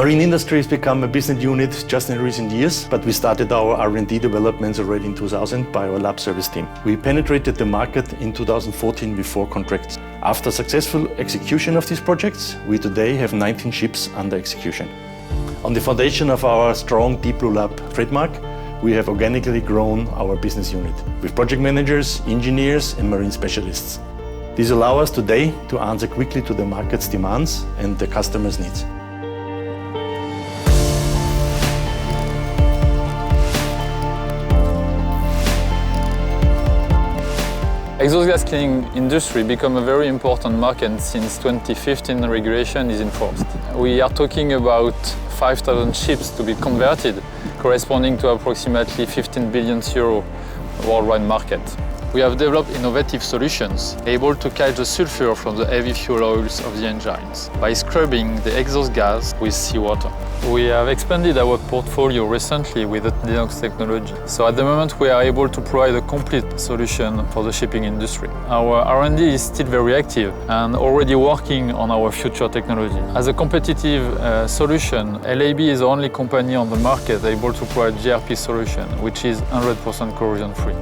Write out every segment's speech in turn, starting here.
marine industry has become a business unit just in recent years, but we started our R&D developments already in 2000 by our lab service team. We penetrated the market in 2014 with 4 contracts. After successful execution of these projects, we today have 19 ships under execution. On the foundation of our strong Deep Blue Lab trademark, we have organically grown our business unit with project managers, engineers and marine specialists. These allow us today to answer quickly to the market's demands and the customers' needs. Exhaust gas cleaning industry become a very important market since 2015 regulation is enforced. We are talking about 5,000 ships to be converted, corresponding to approximately 15 billion euro worldwide market. We have developed innovative solutions able to catch the sulfur from the heavy fuel oils of the engines by scrubbing the exhaust gas with seawater. We have expanded our portfolio recently with the DeNOx technology. So at the moment we are able to provide a complete solution for the shipping industry. Our R&D is still very active and already working on our future technology. As a competitive solution, LAB is the only company on the market able to provide GRP solution, which is 100% corrosion free.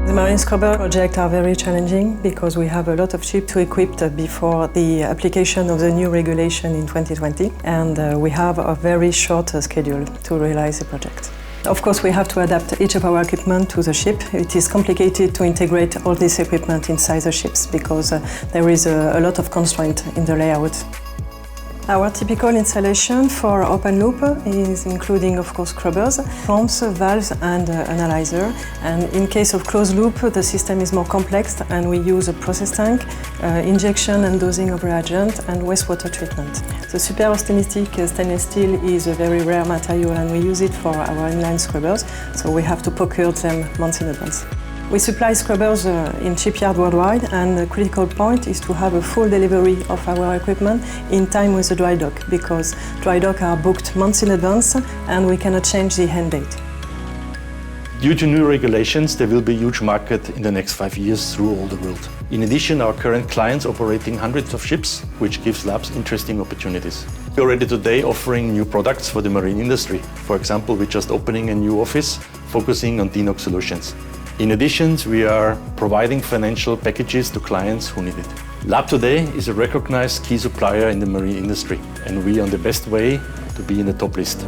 The marine scrubber projects are very challenging because we have a lot of ships to equip before the application of the new regulation in 2020, and we have a very short schedule to realize the project. Of course, we have to adapt each of our equipment to the ship. It is complicated to integrate all this equipment inside the ships because there is a lot of constraint in the layout. Our typical installation for open loop is including, of course, scrubbers, pumps, valves and analyzer. And in case of closed loop, the system is more complex and we use a process tank, injection and dosing of reagent and wastewater treatment. The super austenitic stainless steel is a very rare material and we use it for our inline scrubbers, so we have to procure them months in advance. We supply scrubbers in shipyard worldwide, and the critical point is to have a full delivery of our equipment in time with the dry dock, because dry dock are booked months in advance and we cannot change the end date. Due to new regulations, there will be a huge market in the next 5 years through all the world. In addition, our current clients operating hundreds of ships, which gives labs interesting opportunities. We're already today offering new products for the marine industry. For example, we're just opening a new office focusing on DeNOx solutions. In addition, we are providing financial packages to clients who need it. Lab today is a recognized key supplier in the marine industry, and we are on the best way to be in the top list.